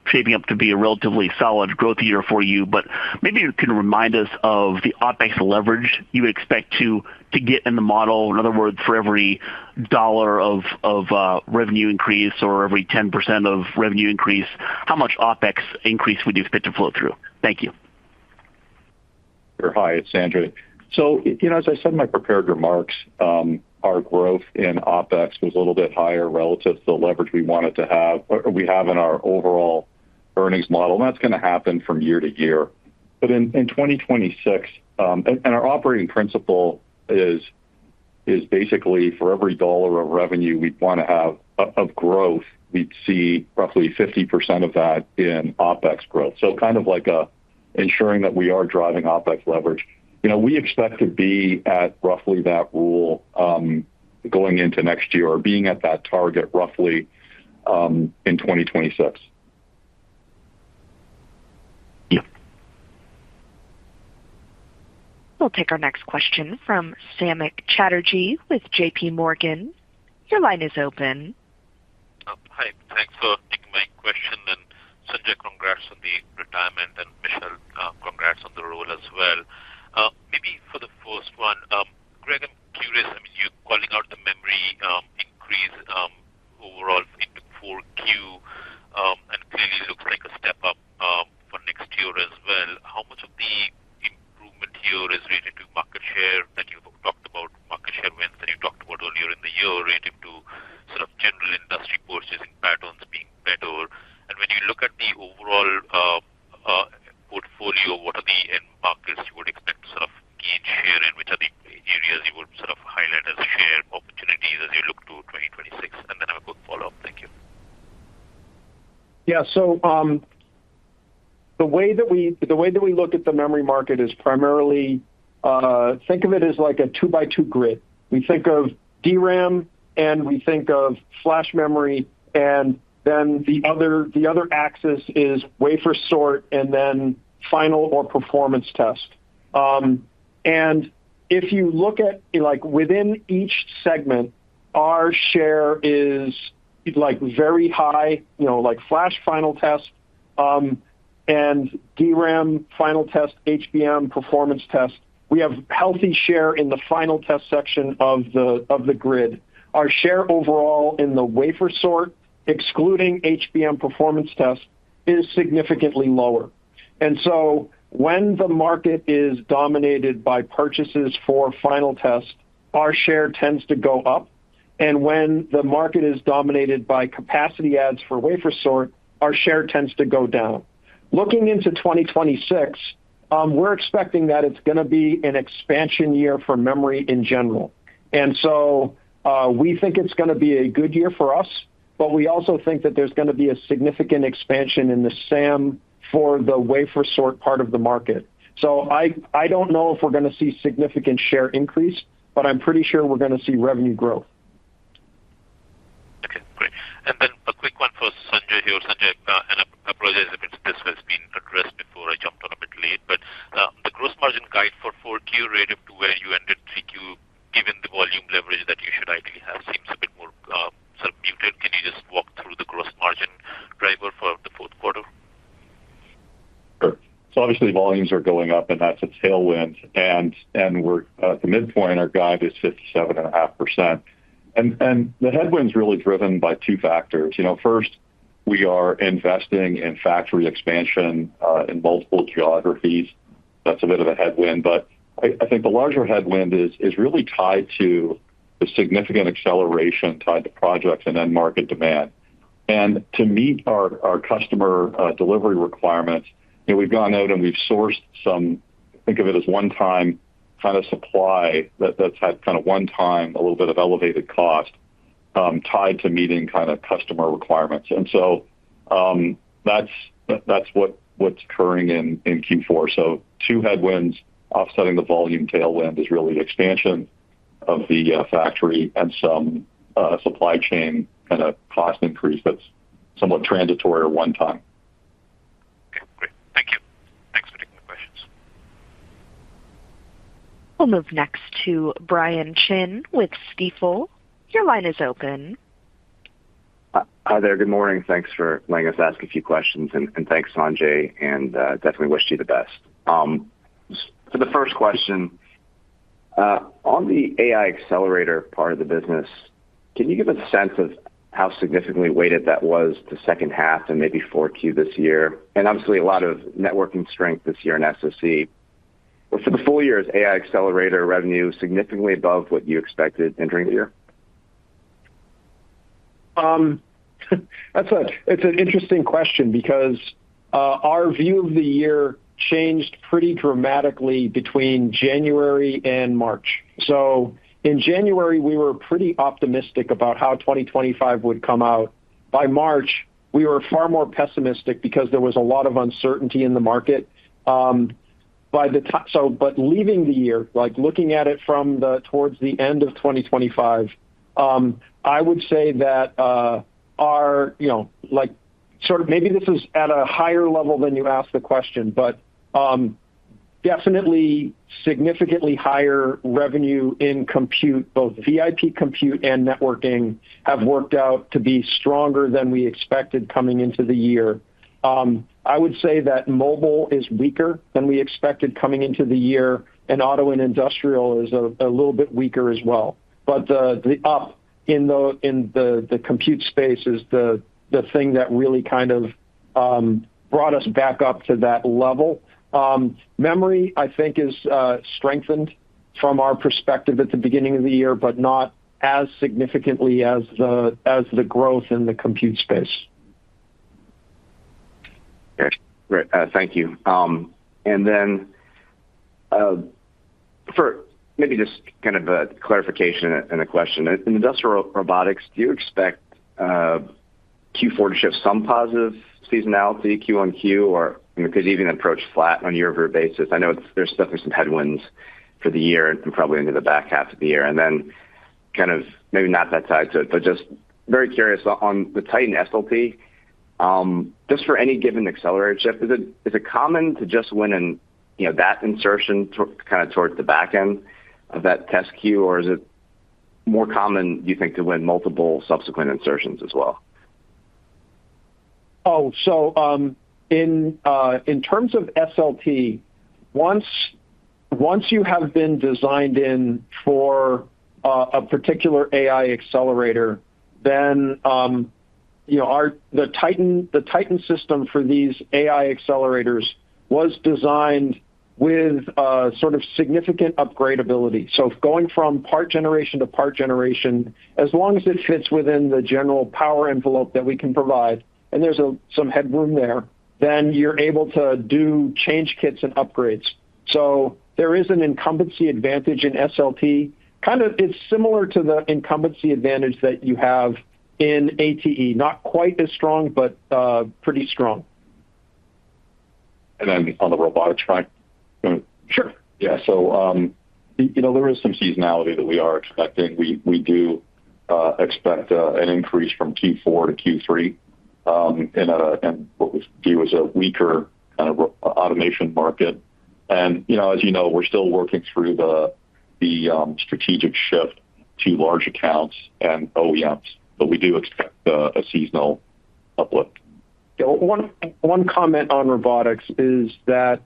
shaping up to be a relatively solid growth year for you, but maybe you can remind us of the OpEx leverage you expect to get in the model. In other words, for every dollar of revenue increase or every 10% of revenue increase, how much OpEx increase would you expect to flow through? Thank you. Sure. Hi, it's Sanjay. So, as I said in my prepared remarks, our growth in OpEx was a little bit higher relative to the leverage we wanted to have, or we have in our overall earnings model. And that's going to happen from year to year. But in 2026, and our operating principle is basically for every dollar of revenue we'd want to have of growth, we'd see roughly 50% of that in OpEx growth. So kind of like ensuring that we are driving OpEx leverage. We expect to be at roughly that rule, going into next year or being at that target roughly in 2026. Yeah. We'll take our next question from Samik Chatterjee with JP Morgan. Your line is open. Hi, thanks for taking my question. And Sanjay, congrats on the retirement, and Michelle, congrats on the role as well. Maybe for the first one, Greg, I'm curious. I mean, you're calling out the memory increase overall into 4Q, and clearly looks like a step up for next year as well. How much of the improvement here is related to market share that you talked about, market share wins that you talked about earlier in the year, relative to sort of general industry purchasing patterns being better? And when you look at the overall portfolio, what are the end markets you would expect to sort of gain share in? Which are the areas you would sort of highlight as share opportunities as you look to 2026? And then I have a quick follow-up. Thank you. Yeah. So the way that we look at the memory market is primarily think of it as like a 2x2 grid. We think of DRAM and we think of flash memory, and then the other axis is wafer sort and then final or performance test. And if you look at like within each segment, our share is like very high, like flash final test, and DRAM final test, HBM performance test. We have healthy share in the final test section of the grid. Our share overall in the wafer sort, excluding HBM performance test, is significantly lower. And so when the market is dominated by purchases for final test, our share tends to go up. And when the market is dominated by capacity adds for wafer sort, our share tends to go down. Looking into 2026, we're expecting that it's going to be an expansion year for memory in general. And so we think it's going to be a good year for us, but we also think that there's going to be a significant expansion in the SAM for the wafer sort part of the market. So I don't know if we're going to see significant share increase, but I'm pretty sure we're going to see revenue growth. Okay, great. And then a quick one for Sanjay here. Sanjay, and I apologize if this has been addressed before, I jumped on a bit late, but the gross margin guide for 4Q relative to where you ended 3Q, given the volume leverage that you should ideally have, seems a bit more sort of muted. Can you just walk through the gross margin driver for the fourth quarter? Sure. So obviously volumes are going up, and that's a tailwind. And we're at the midpoint, our guide is 57.5%. And the headwind's really driven by two factors. First, we are investing in factory expansion in multiple geographies. That's a bit of a headwind. But I think the larger headwind is really tied to the significant acceleration tied to projects and end market demand. And to meet our customer delivery requirements, we've gone out and we've sourced some, think of it as one-time kind of supply that's had kind of one-time, a little bit of elevated cost tied to meeting kind of customer requirements. And so that's what's occurring in Q4. So two headwinds offsetting the volume tailwind is really expansion of the factory and some supply chain kind of cost increase that's somewhat transitory or one time. Okay, great. Thank you. Thanks for taking the questions. We'll move next to Brian Chin with Stifel. Your line is open. Hi there. Good morning. Thanks for letting us ask a few questions, and thanks, Sanjay, and definitely wish you the best. For the first question, on the AI accelerator part of the business, can you give us a sense of how significantly weighted that was to second half and maybe 4Q this year? And obviously a lot of networking strength this year in SoC. But for the full year, is AI accelerator revenue significantly above what you expected entering the year? It's an interesting question because our view of the year changed pretty dramatically between January and March. So in January, we were pretty optimistic about how 2025 would come out. By March, we were far more pessimistic because there was a lot of uncertainty in the market. But leaving the year, like looking at it from towards the end of 2025, I would say that our, like sort of maybe this is at a higher level than you asked the question, but definitely significantly higher revenue in compute, both VIP compute and networking have worked out to be stronger than we expected coming into the year. I would say that mobile is weaker than we expected coming into the year, and auto and industrial is a little bit weaker as well. But the up in the compute space is the thing that really kind of brought us back up to that level. Memory, I think, is strengthened from our perspective at the beginning of the year, but not as significantly as the growth in the compute space. Great. Thank you. And then for maybe just kind of a clarification and a question. In industrial robotics, do you expect Q4 to show some positive seasonality, Q on Q, or could you even approach flat on a year-over-year basis? I know there's definitely some headwinds for the year and probably into the back half of the year. And then kind of maybe not that tied to it, but just very curious on the Titan SLT. Just for any given accelerator chip, is it common to just win in that insertion kind of towards the back end of that test queue, or is it more common, do you think, to win multiple subsequent insertions as well? Oh, so in terms of SLT, once you have been designed in for a particular AI accelerator, then the Titan system for these AI accelerators was designed with sort of significant upgradability. So going from part generation to part generation, as long as it fits within the general power envelope that we can provide, and there's some headroom there, then you're able to do change kits and upgrades. So there is an incumbency advantage in SLT. Kind of, it's similar to the incumbency advantage that you have in ATE. Not quite as strong, but pretty strong. And then on the robotics front? Sure. Yeah, so, there is some seasonality that we are expecting. We do expect an increase from Q4 to Q3 in what we view as a weaker kind of automation market. And, as you know, we're still working through the strategic shift to large accounts and OEMs, but we do expect a seasonal uplift. Yeah, one comment on robotics is that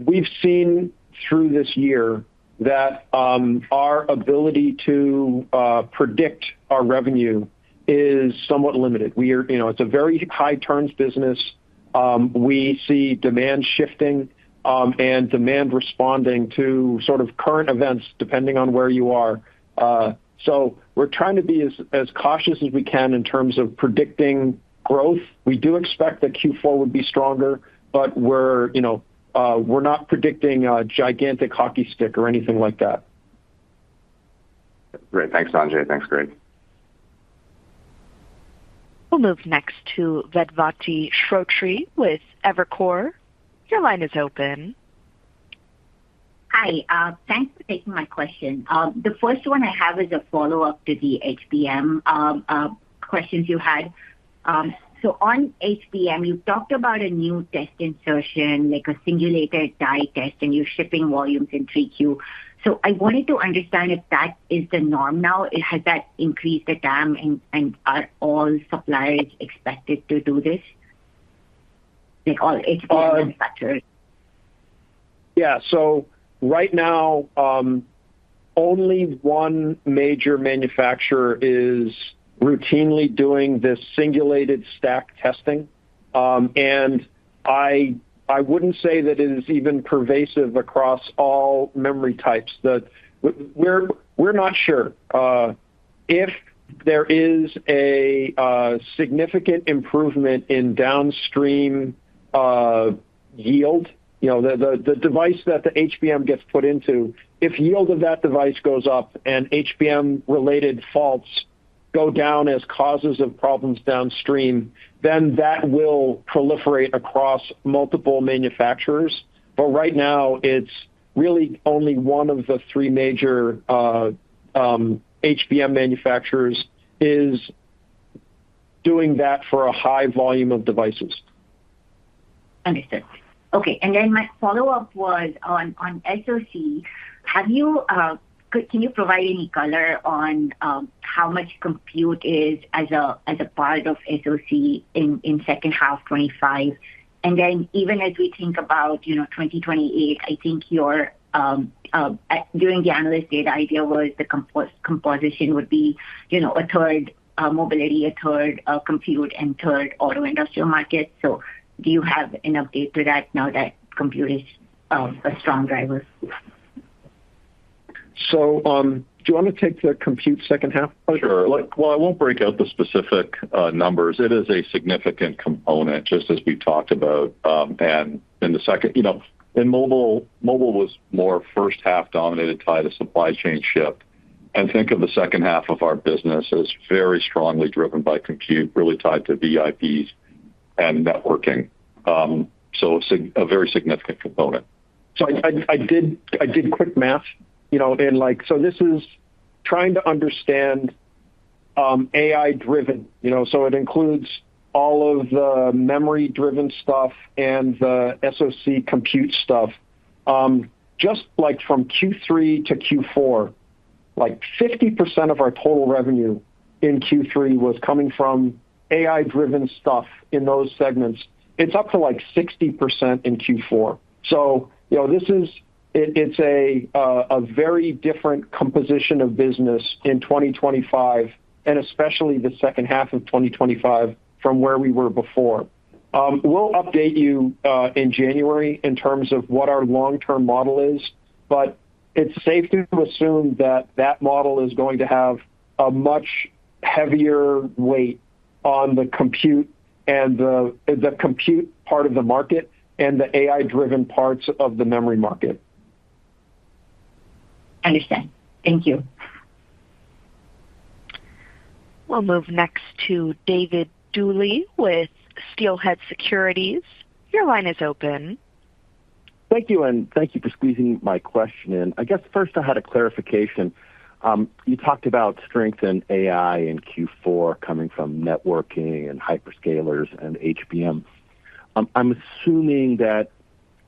we've seen through this year that our ability to predict our revenue is somewhat limited. It's a very high turns business. We see demand shifting and demand responding to sort of current events, depending on where you are. So we're trying to be as cautious as we can in terms of predicting growth. We do expect that Q4 would be stronger, but we're not predicting a gigantic hockey stick or anything like that. Great. Thanks, Sanjay. Thanks, Greg. We'll move next to Vedvati Shrotre with Evercore. Your line is open. Hi. Thanks for taking my question. The first one I have is a follow-up to the HBM questions you had. So on HBM, you talked about a new test insertion, like a singulated die test, and you're shipping volumes in 3Q. So I wanted to understand if that is the norm now. Has that increased the TAM, and are all suppliers expected to do this? Like all HBM manufacturers? Yeah, so right now, only one major manufacturer is routinely doing this singulated stack testing. And I wouldn't say that it is even pervasive across all memory types. We're not sure if there is a significant improvement in downstream yield. The device that the HBM gets put into, if yield of that device goes up and HBM-related faults go down as causes of problems downstream, then that will proliferate across multiple manufacturers. But right now, it's really only one of the three major HBM manufacturers is doing that for a high volume of devices. Understood. Okay, and then my follow-up was on SoC. Have you can you provide any color on how much compute is as a part of SoC in second half 25? And then even as we think about 2028, I think your during the analyst day, the idea was the composition would be a third mobility, a third compute, and third auto industrial market. So do you have an update to that now that compute is a strong driver? So do you want to take the compute second half? Sure. Well, I won't break out the specific numbers. It is a significant component, just as we talked about. And in the second, in mobile was more first half dominated, tied to supply chain shift. And think of the second half of our business as very strongly driven by compute, really tied to VIPs and networking. So a very significant component. So I did quick math, and so this is trying to understand AI driven, so it includes all of the memory driven stuff and the SoC compute stuff. Just like from Q3 to Q4, like 50% of our total revenue in Q3 was coming from AI driven stuff in those segments. It's up to like 60% in Q4. So, it's a very different composition of business in 2025, and especially the second half of 2025 from where we were before. We'll update you in January in terms of what our long-term model is, but it's safe to assume that model is going to have a much heavier weight on the compute and the compute part of the market and the AI-driven parts of the memory market. Understand. Thank you. We'll move next to David Duley with Steelhead Securities. Your line is open. Thank you, and thank you for squeezing my question in. I guess first I had a clarification. You talked about strength in AI in Q4 coming from networking and hyperscalers and HBM. I'm assuming that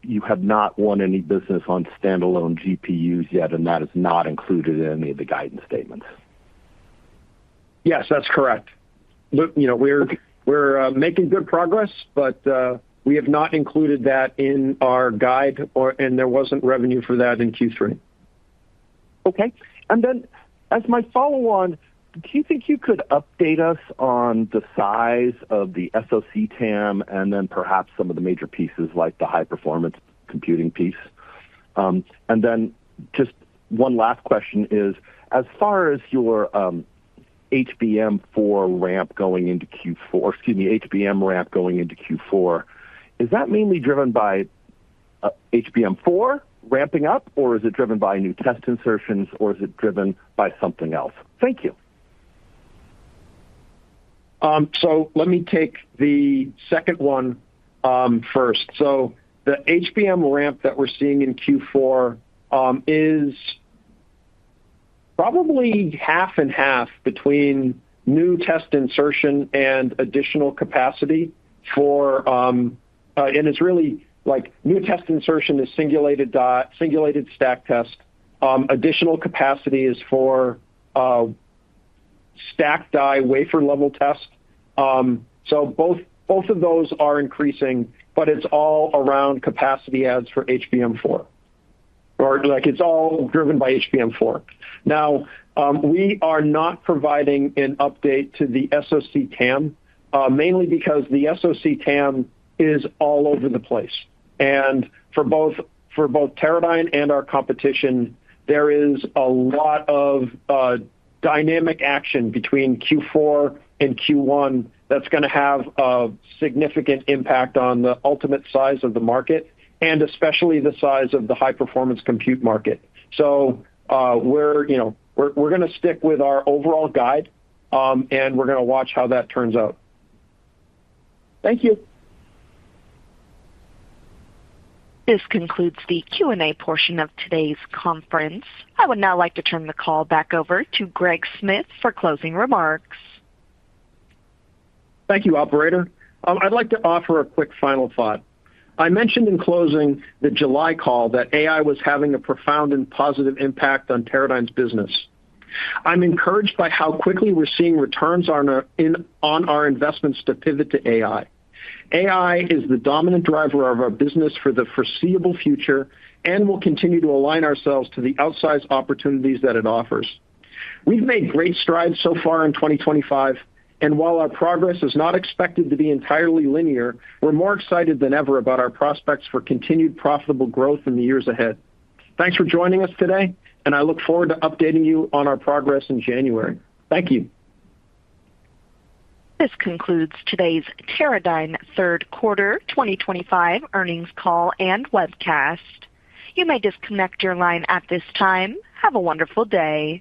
you have not won any business on standalone GPUs yet, and that is not included in any of the guidance statements. Yes, that's correct. Look, we're making good progress, but we have not included that in our guide, and there wasn't revenue for that in Q3. Okay. And then as my follow-on, do you think you could update us on the size of the SoC TAM and then perhaps some of the major pieces like the high-performance computing piece? And then just one last question is, as far as your HBM4 ramp going into Q4, HBM ramp going into Q4, is that mainly driven by HBM4 ramping up, or is it driven by new test insertions, or is it driven by something else? Thank you. So let me take the second one first. So the HBM ramp that we're seeing in Q4 is probably half and half between new test insertion and additional capacity for, and it's really like new test insertion is singulated stack test. Additional capacity is for stack die wafer level test. So both of those are increasing, but it's all around capacity adds for HBM4, or like it's all driven by HBM4. Now, we are not providing an update to the SoC TAM, mainly because the SoC TAM is all over the place. And for both Teradyne and our competition, there is a lot of dynamic action between Q4 and Q1 that's going to have a significant impact on the ultimate size of the market, and especially the size of the high-performance compute market. So we're going to stick with our overall guide, and we're going to watch how that turns out. Thank you. This concludes the Q&A portion of today's conference. I would now like to turn the call back over to Greg Smith for closing remarks. Thank you, operator. I'd like to offer a quick final thought. I mentioned in closing the July call that AI was having a profound and positive impact on Teradyne's business. I'm encouraged by how quickly we're seeing returns on our investments to pivot to AI. AI is the dominant driver of our business for the foreseeable future, and we'll continue to align ourselves to the outsized opportunities that it offers. We've made great strides so far in 2025, and while our progress is not expected to be entirely linear, we're more excited than ever about our prospects for continued profitable growth in the years ahead. Thanks for joining us today, and I look forward to updating you on our progress in January. Thank you. This concludes today's Teradyne third quarter 2025 earnings call and webcast. You may disconnect your line at this time. Have a wonderful day.